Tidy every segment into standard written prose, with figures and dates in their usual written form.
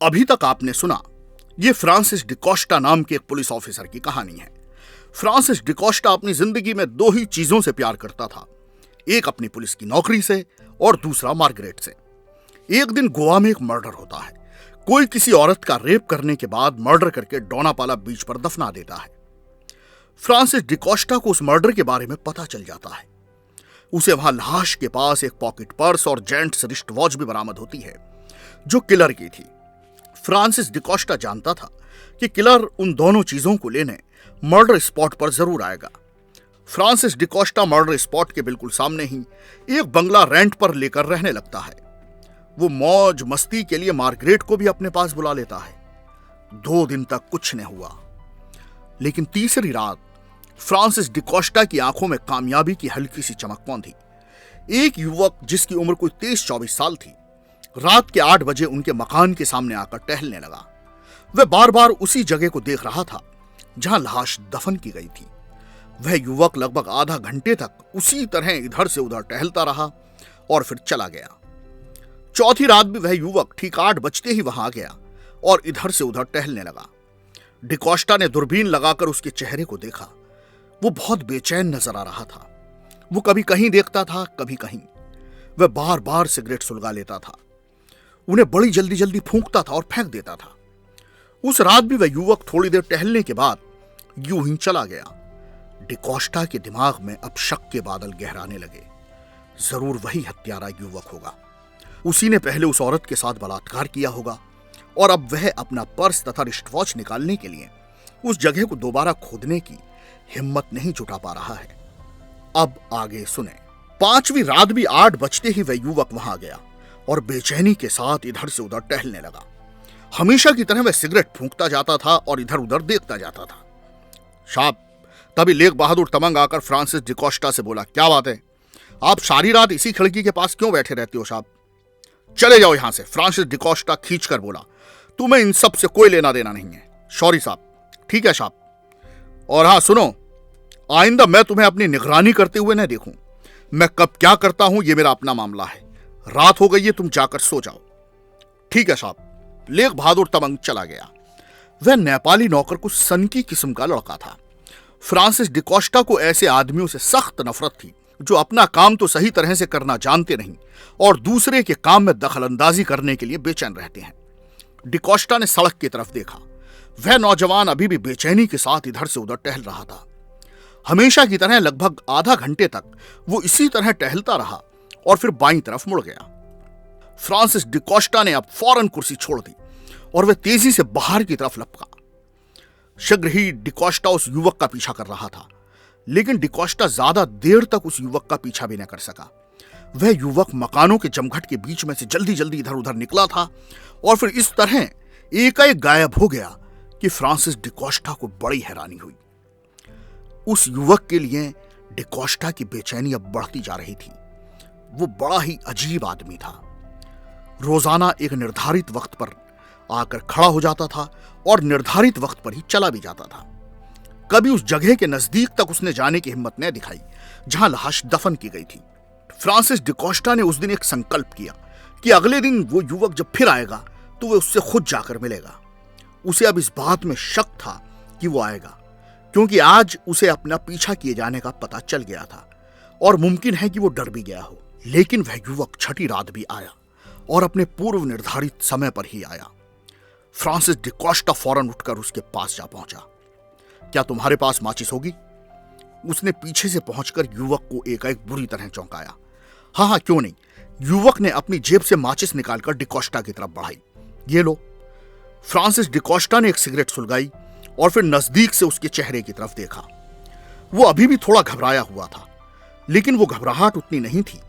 अभी तक आपने सुना, ये फ्रांसिस डिकोस्टा नाम के एक पुलिस ऑफिसर की कहानी है। फ्रांसिस डिकोस्टा अपनी जिंदगी में दो ही चीजों से प्यार करता था, एक अपनी पुलिस की नौकरी से और दूसरा मार्गरेट से। एक दिन गोवा में एक मर्डर होता है। कोई किसी औरत का रेप करने के बाद मर्डर करके डोनापाला बीच पर दफना देता है। फ्रांसिस डिकोस्टा को उस मर्डर के बारे में पता चल जाता है। उसे वहां लाश के पास एक पॉकेट पर्स और जेंट्स रिस्ट वॉच भी बरामद होती है, जो किलर की थी। फ्रांसिस डिकोस्टा जानता था कि किलर उन दोनों चीजों को लेने मर्डर स्पॉट पर जरूर आएगा। फ्रांसिस डिकोस्टा मर्डर स्पॉट के बिल्कुल सामने ही एक बंगला रेंट पर लेकर रहने लगता है। वो मौज मस्ती के लिए मार्गरेट को भी अपने पास बुला लेता है। 2 दिन तक कुछ नहीं हुआ, लेकिन तीसरी रात फ्रांसिस डिकोस्टा की आंखों में कामयाबी की हल्की सी चमक पौंधी। एक युवक जिसकी उम्र कोई 23-24 साल थी, रात के 8 बजे उनके मकान के सामने आकर टहलने लगा। वह बार बार उसी जगह को देख रहा था जहां लाश दफन की गई थी। वह युवक लगभग आधा घंटे तक उसी तरह इधर से उधर टहलता रहा और फिर चला गया। चौथी रात भी वह युवक ठीक 8 बजते ही वहां आ गया और इधर से उधर टहलने लगा। डिकोस्टा ने दूरबीन लगाकर उसके चेहरे को देखा। वो बहुत बेचैन नजर आ रहा था। वो कभी कहीं देखता था, कभी कहीं। वह बार बार सिगरेट सुलगा लेता था, उन्हें बड़ी जल्दी जल्दी फूंकता था और फेंक देता था। उस रात भी वह युवक थोड़ी देर टहलने के बाद यूं ही चला गया। डिकोस्टा के दिमाग में अब शक के बादल गहराने लगे। जरूर वही हत्यारा युवक होगा। उसी ने पहले उस औरत के साथ बलात्कार किया होगा और अब वह अपना पर्स तथा रिस्ट वॉच निकालने के लिए उस जगह को दोबारा खोदने की हिम्मत नहीं जुटा पा रहा है। अब आगे सुने। 5वीं रात भी 8 बजते ही वह युवक वहां गया और बेचैनी के साथ इधर से उधर टहलने लगा। हमेशा की तरह वह सिगरेट फूंकता जाता था और इधर उधर देखता जाता था। साहब, तभी लेक बहादुर तमंग आकर फ्रांसिस डिकोस्टा से बोला, क्या बात है, आप सारी रात इसी खिड़की के पास क्यों बैठे रहते हो साहब? चले जाओ यहां से। फ्रांसिस डिकोस्टा खींचकर बोला, तुम्हें इन सब से कोई लेना देना नहीं है। सॉरी साहब। ठीक है साहब। और हाँ सुनो, आइंदा मैं तुम्हें अपनी निगरानी करते हुए न देखूं। मैं कब क्या करता हूं ये मेरा अपना मामला है। रात हो गई है, तुम जाकर सो जाओ। ठीक है साहब। लेक बहादुर तमंग चला गया। वह नेपाली नौकर कुछ सनकी किस्म का लड़का था। फ्रांसिस डिकोस्टा को ऐसे आदमियों से सख्त नफरत थी जो अपना काम तो सही तरह से करना जानते नहीं और दूसरे के काम में दखलंदाजी करने के लिए बेचैन रहते हैं। डिकोस्टा ने सड़क की तरफ देखा। वह नौजवान अभी भी बेचैनी के साथ इधर से उधर टहल रहा था। हमेशा की तरह लगभग आधा घंटे तक वो इसी तरह टहलता रहा और फिर बाईं तरफ मुड़ गया। फ्रांसिस डिकोस्टा ने अब फौरन कुर्सी छोड़ दी और वह तेजी से बाहर की तरफ लपका। शीघ्र ही डिकोस्टा उस युवक का पीछा कर रहा था, लेकिन डिकोस्टा ज्यादा देर तक उस युवक का पीछा भी न कर सका। वह युवक मकानों के जमघट के बीच में से जल्दी जल्दी इधर उधर निकला था और फिर इस तरह एकाएक गायब हो गया कि फ्रांसिस डिकोस्टा को बड़ी हैरानी हुई। उस युवक के लिए डिकोस्टा की बेचैनी अब बढ़ती जा रही थी। वो बड़ा ही अजीब आदमी था। रोजाना एक निर्धारित वक्त पर आकर खड़ा हो जाता था और निर्धारित वक्त पर ही चला भी जाता था। कभी उस जगह के नजदीक तक उसने जाने की हिम्मत न दिखाई जहां लाश दफन की गई थी। फ्रांसिस डिकोस्टा ने उस दिन एक संकल्प किया कि अगले दिन वो युवक जब फिर आएगा तो वह उससे खुद जाकर मिलेगा। उसे अब इस बात में शक था कि वो आएगा, क्योंकि आज उसे अपना पीछा किए जाने का पता चल गया था और मुमकिन है कि वो डर भी गया हो। लेकिन वह युवक छठी रात भी आया और अपने पूर्व निर्धारित समय पर ही आया। फ्रांसिस डिकोस्टा फौरन उठकर उसके पास जा पहुंचा। क्या तुम्हारे पास माचिस होगी? उसने पीछे से पहुंचकर युवक को एकाएक बुरी तरह चौंकाया। हाँ हाँ, क्यों नहीं। युवक ने अपनी जेब से माचिस निकालकर डिकोस्टा की तरफ बढ़ाई। ये लो। फ्रांसिस डिकोस्टा ने एक सिगरेट सुलगाई और फिर नजदीक से उसके चेहरे की तरफ देखा। वो अभी भी थोड़ा घबराया हुआ था, लेकिन वो घबराहट उतनी नहीं थी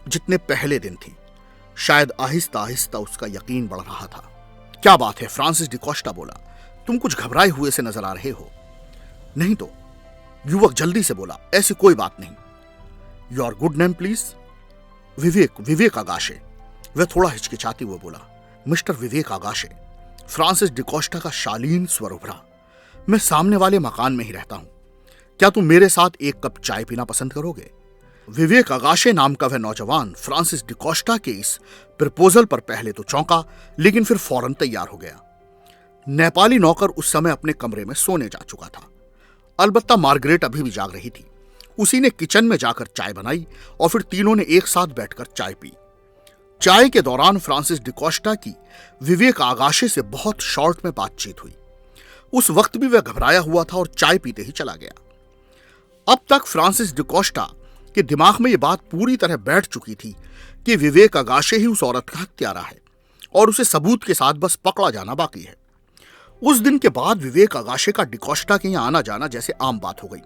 जितने पहले दिन थी। शायद आहिस्ता आहिस्ता उसका यकीन बढ़ रहा था। क्या बात है? फ्रांसिस डिकोस्टा बोला, तुम कुछ घबराए हुए से नजर आ रहे हो। नहीं तो, युवक जल्दी से बोला, ऐसी कोई बात नहीं। Your good name please? Vivek Agashe. वह थोड़ा हिचकिचाती हुए बोला, मिस्टर विवेक आगाशे। फ्रांसिस डिकोस्टा का शालीन स्वर उभरा। मैं सामने वाले मकान में ही रहता हूं। क्या तुम मेरे साथ एक कप चाय पीना पसंद करोगे? विवेक अगाशे नाम का वह नौजवान फ्रांसिस डिकोस्टा के इस प्रपोजल पर पहले तो चौंका, लेकिन फिर फौरन तैयार हो गया। नेपाली नौकर उस समय अपने कमरे में सोने जा चुका था। अलबत्ता मार्गरेट अभी भी जाग रही थी। उसी ने किचन में जाकर चाय बनाई और फिर तीनों ने एक साथ बैठकर चाय पी। चाय के दौरान फ्रांसिस डिकोस्टा की विवेक आगाशे से बहुत शॉर्ट में बातचीत हुई। उस वक्त भी वह घबराया हुआ था और चाय पीते ही चला गया। अब तक फ्रांसिस डिकोस्टा के दिमाग में यह बात पूरी तरह बैठ चुकी थी कि विवेक अगाशे ही उस औरत का हत्यारा है और उसे सबूत के साथ बस पकड़ा जाना बाकी है। उस दिन के बाद विवेक अगाशे का डिकोस्टा के यहां आना जाना जैसे आम बात हो गई।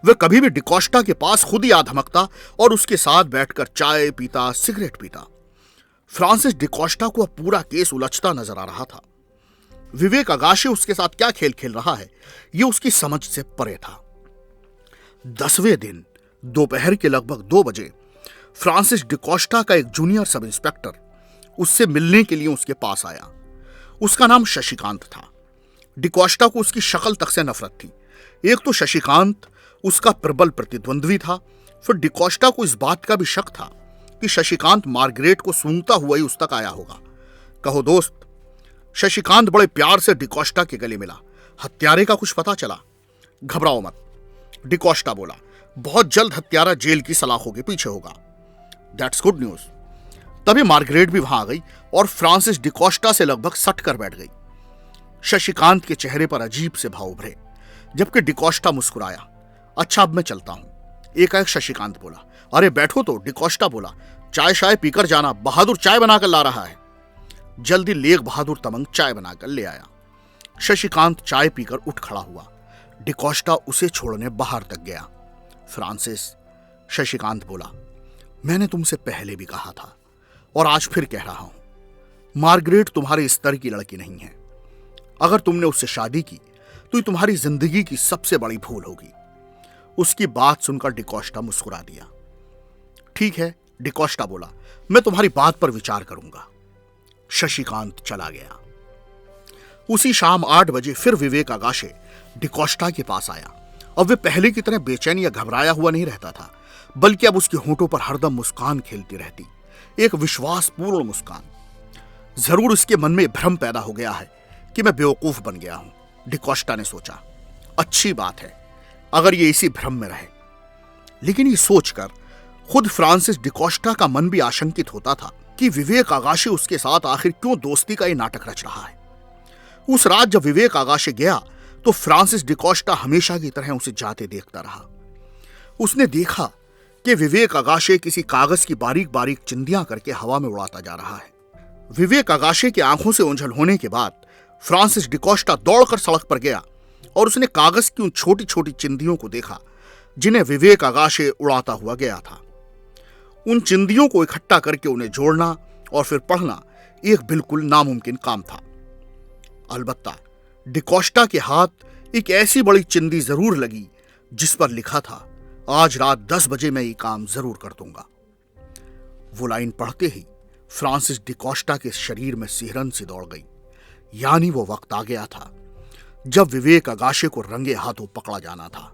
वह कभी भी डिकोस्टा के पास खुद ही आ धमकता और उसके साथ बैठकर चाय पीता, सिगरेट पीता। फ्रांसिस डिकोस्टा को अब पूरा केस उलझता नजर आ रहा था। विवेक अगाशे उसके साथ क्या खेल खेल रहा है, यह उसकी समझ से परे था। 10वें दिन दोपहर के लगभग 2 बजे फ्रांसिस डिकोस्टा का एक जूनियर सब इंस्पेक्टर उससे मिलने के लिए उसके पास आया। उसका नाम शशिकांत था। डिकोस्टा को उसकी शक्ल तक से नफरत थी। एक तो शशिकांत उसका प्रबल प्रतिद्वंद्वी था, फिर डिकोस्टा को इस बात का भी शक था कि शशिकांत मार्गरेट को सूंघता हुआ ही उस तक आया होगा। कहो दोस्त, शशिकांत बड़े प्यार से डिकोस्टा के गले मिला। हत्यारे का कुछ पता चला? घबराओ मत, डिकोस्टा बोला। बहुत जल्द हत्यारा जेल की सलाखों के पीछे होगा। That's good news. तभी मार्गरेट भी वहां आ गई और फ्रांसिस डिकोस्टा से लगभग सट कर बैठ गई। शशिकांत के चेहरे पर अजीब से भाव उभरे, जबकि डिकोस्टा मुस्कुराया। अच्छा, अब मैं चलता हूं, एकाएक शशिकांत बोला। अरे बैठो तो, डिकोस्टा बोला। चाय शाय पीकर जाना, बहादुर चाय बनाकर ला रहा है। जल्दी लेग बहादुर तमंग चाय बनाकर ले आया। शशिकांत चाय पीकर उठ खड़ा हुआ। डिकोस्टा उसे छोड़ने बाहर तक गया। फ्रांसिस, शशिकांत बोला, मैंने तुमसे पहले भी कहा था और आज फिर कह रहा हूं, मार्गरेट तुम्हारे स्तर की लड़की नहीं है। अगर तुमने उससे शादी की तो ये तुम्हारी जिंदगी की सबसे बड़ी भूल होगी। उसकी बात सुनकर डिकोस्टा मुस्कुरा दिया। ठीक है, डिकोस्टा बोला, मैं तुम्हारी बात पर विचार करूंगा। शशिकांत चला गया। उसी शाम 8 बजे फिर विवेक अगाशे डिकोस्टा के पास आया। अब वे पहले की तरह बेचैन या घबराया हुआ नहीं रहता था, बल्कि अब उसके होंठों पर हरदम मुस्कान खेलती रहती, एक विश्वासपूर्ण मुस्कान। जरूर उसके मन में भ्रम पैदा हो गया है कि मैं बेवकूफ बन गया हूं, डिकोस्टा ने सोचा। अच्छी बात है अगर ये इसी भ्रम में रहे। लेकिन ये सोचकर खुद फ्रांसिस डिकोस्टा का मन भी आशंकित होता था कि विवेक अगाशे उसके साथ आखिर क्यों दोस्ती का ये नाटक रच रहा है। उस रात जब विवेक अगाशे गया तो फ्रांसिस डिकोस्टा हमेशा की तरह उसे जाते देखता रहा। उसने देखा कि विवेक अगाशे किसी कागज की बारीक बारीक चिंदियां करके हवा में उड़ाता जा रहा है। विवेक अगाशे की आंखों से ओंझल होने के बाद फ्रांसिस डिकोस्टा दौड़कर सड़क पर गया और उसने कागज की उन छोटी छोटी चिंदियों को देखा जिन्हें विवेक अगाशे उड़ाता हुआ गया था। उन चिंदियों को इकट्ठा करके उन्हें जोड़ना और फिर पढ़ना एक बिल्कुल नामुमकिन काम था। अलबत्ता डिकोस्टा के हाथ एक ऐसी बड़ी चिंदी जरूर लगी जिस पर लिखा था, आज रात 10 बजे मैं ये काम जरूर कर दूंगा। वो लाइन पढ़ते ही फ्रांसिस डिकोस्टा के शरीर में सिहरन सी दौड़ गई। यानी वो वक्त आ गया था जब विवेक अगाशे को रंगे हाथों पकड़ा जाना था।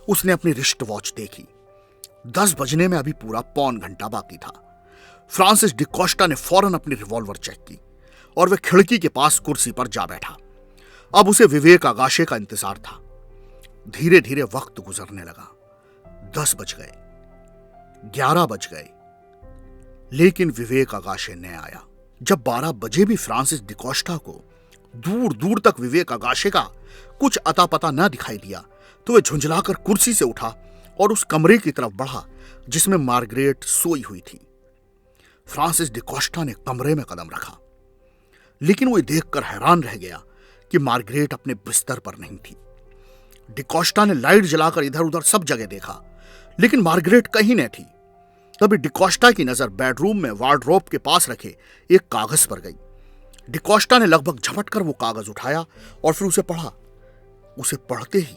उसने अपनी रिस्ट वॉच देखी। 10 बजने में अभी पूरा पौन घंटा बाकी था। फ्रांसिस डिकोस्टा ने फौरन अपनी रिवॉल्वर चेक की और वह खिड़की के पास कुर्सी पर जा बैठा। अब उसे विवेक अगाशे का इंतजार था। धीरे धीरे वक्त गुजरने लगा। 10 बज गए, 11 बज गए, लेकिन विवेक अगाशे न आया। जब 12 बजे भी फ्रांसिस डिकोस्टा को दूर दूर तक विवेक अगाशे का कुछ अता पता न दिखाई दिया तो वह झुंझलाकर कुर्सी से उठा और उस कमरे की तरफ बढ़ा जिसमें मार्गरेट सोई हुई थी। फ्रांसिस डिकोस्टा ने कमरे में कदम रखा, लेकिन वो देखकर हैरान रह गया कि मार्गरेट अपने बिस्तर पर नहीं थी। डिकोस्टा ने लाइट जलाकर इधर उधर सब जगह देखा, लेकिन मार्गरेट कहीं न थी। तभी डिकोस्टा की नजर बेडरूम में वार्डरोब के पास रखे एक कागज पर गई। डिकोस्टा ने लगभग झपट कर वो कागज उठाया और फिर उसे पढ़ा। उसे पढ़ते ही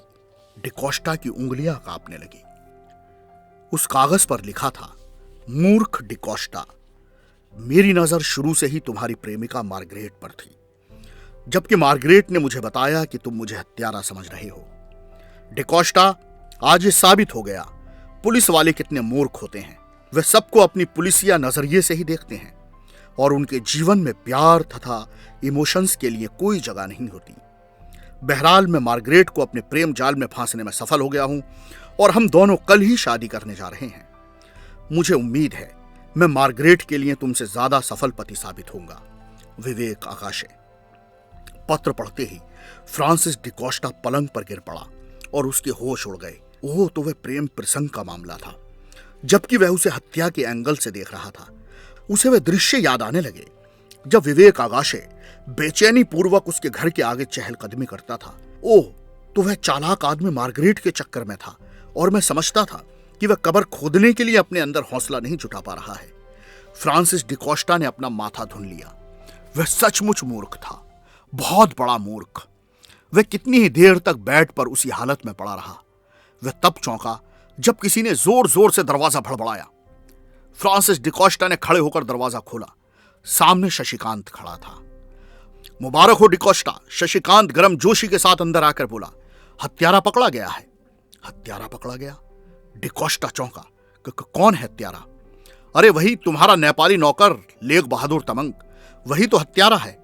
डिकोस्टा की उंगलियां कांपने लगी। उस कागज पर लिखा था, मूर्ख डिकोस्टा, मेरी नजर शुरू से ही तुम्हारी प्रेमिका मार्गरेट पर थी, जबकि मार्गरेट ने मुझे बताया कि तुम मुझे हत्यारा समझ रहे हो। डिकोस्टा, आज ये साबित हो गया, पुलिस वाले कितने मूर्ख होते हैं। वे सबको अपनी पुलिसिया नजरिए से ही देखते हैं और उनके जीवन में प्यार तथा इमोशंस के लिए कोई जगह नहीं होती। बहरहाल मैं मार्गरेट को अपने प्रेम जाल में फांसने में सफल हो गया हूं और हम दोनों कल ही शादी करने जा रहे हैं। मुझे उम्मीद है मैं मार्गरेट के लिए तुमसे ज्यादा सफल पति साबित होऊंगा। विवेक आकाशे। पत्र पढ़ते ही फ्रांसिस डिकोस्टा पलंग पर गिर पड़ा और उसके होश उड़ गए। ओह, तो वह प्रेम प्रसंग का मामला था। जबकि वह उसे हत्या के एंगल से देख रहा था, उसे वे दृश्य याद आने लगे जब विवेक आकाशे बेचैनी पूर्वक उसके घर के आगे चहलकदमी करता था। ओह, तो वह चालाक आदमी मार्गरेट के चक्कर में था और मैं समझता था कि वह कब्र खोदने के लिए अपने अंदर हौसला नहीं जुटा पा रहा है। फ्रांसिस डिकोस्टा ने अपना माथा धुन लिया। वह सचमुच मूर्ख था, बहुत बड़ा मूर्ख। वह कितनी ही देर तक बेड पर उसी हालत में पड़ा रहा। वह तब चौंका जब किसी ने जोर जोर से दरवाजा भड़बड़ाया। फ्रांसिस डिकोस्टा ने खड़े होकर दरवाजा खोला। सामने शशिकांत खड़ा था। मुबारक हो डिकोस्टा, शशिकांत गर्म जोशी के साथ अंदर आकर बोला। हत्यारा पकड़ा गया है। हत्यारा पकड़ा गया? डिकोस्टा चौंका। कौन है हत्यारा? अरे वही तुम्हारा नेपाली नौकर लेग बहादुर तमंग, वही तो हत्यारा है।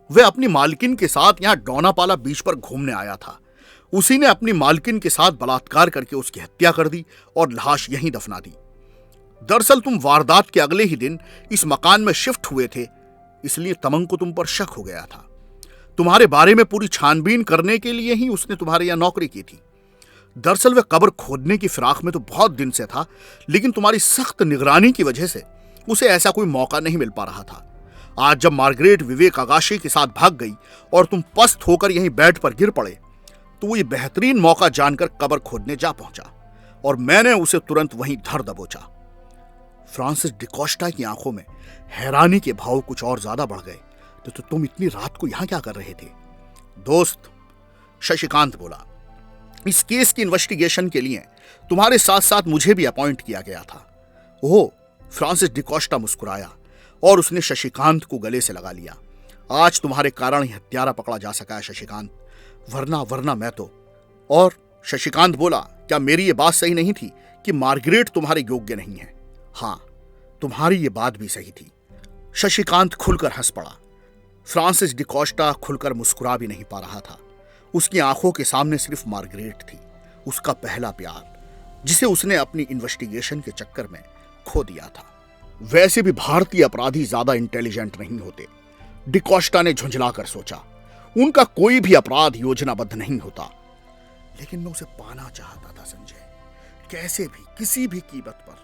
वह अपनी मालकिन के साथ यहां डोनापाला बीच पर घूमने आया था। उसी ने अपनी मालकिन के साथ बलात्कार करके उसकी हत्या कर दी और लाश यहीं दफना दी। दरअसल तुम वारदात के अगले ही दिन इस मकान में शिफ्ट हुए थे, इसलिए तमंग को तुम पर शक हो गया था। तुम्हारे बारे में पूरी छानबीन करने के लिए ही उसने तुम्हारे यहां नौकरी की थी। दरअसल वह कब्र खोदने की फिराक में तो बहुत दिन से था, लेकिन तुम्हारी सख्त निगरानी की वजह से उसे ऐसा कोई मौका नहीं मिल पा रहा था। आज जब मार्गरेट विवेक आकाशे के साथ भाग गई और तुम पस्त होकर यहीं बेड पर गिर पड़े, तो वो ये बेहतरीन मौका जानकर कब्र खोदने जा पहुंचा और मैंने उसे तुरंत वहीं धर दबोचा। फ्रांसिस डिकोस्टा की आंखों में हैरानी के भाव कुछ और ज्यादा बढ़ गए। तो तुम इतनी रात को यहां क्या कर रहे थे? दोस्त, शशिकांत बोला, इस केस की इन्वेस्टिगेशन के लिए तुम्हारे साथ साथ मुझे भी अपॉइंट किया गया था। ओह, फ्रांसिस डिकोस्टा मुस्कुराया और उसने शशिकांत को गले से लगा लिया। आज तुम्हारे कारण ही हत्यारा पकड़ा जा सका है शशिकांत, वरना मैं तो। और शशिकांत बोला, क्या मेरी ये बात सही नहीं थी कि मार्गरेट तुम्हारे योग्य नहीं है? हां, तुम्हारी ये बात भी सही थी। शशिकांत खुलकर हंस पड़ा। फ्रांसिस डिकोस्टा खुलकर मुस्कुरा भी नहीं पा रहा था। उसकी आंखों के सामने सिर्फ मार्गरेट थी, उसका पहला प्यार, जिसे उसने अपनी इन्वेस्टिगेशन के चक्कर में खो दिया था। वैसे भी भारतीय अपराधी ज्यादा इंटेलिजेंट नहीं होते, डिकोस्टा ने झुंझलाकर सोचा। उनका कोई भी अपराध योजनाबद्ध नहीं होता। लेकिन मैं उसे पाना चाहता था संजय, कैसे भी, किसी भी कीमत पर।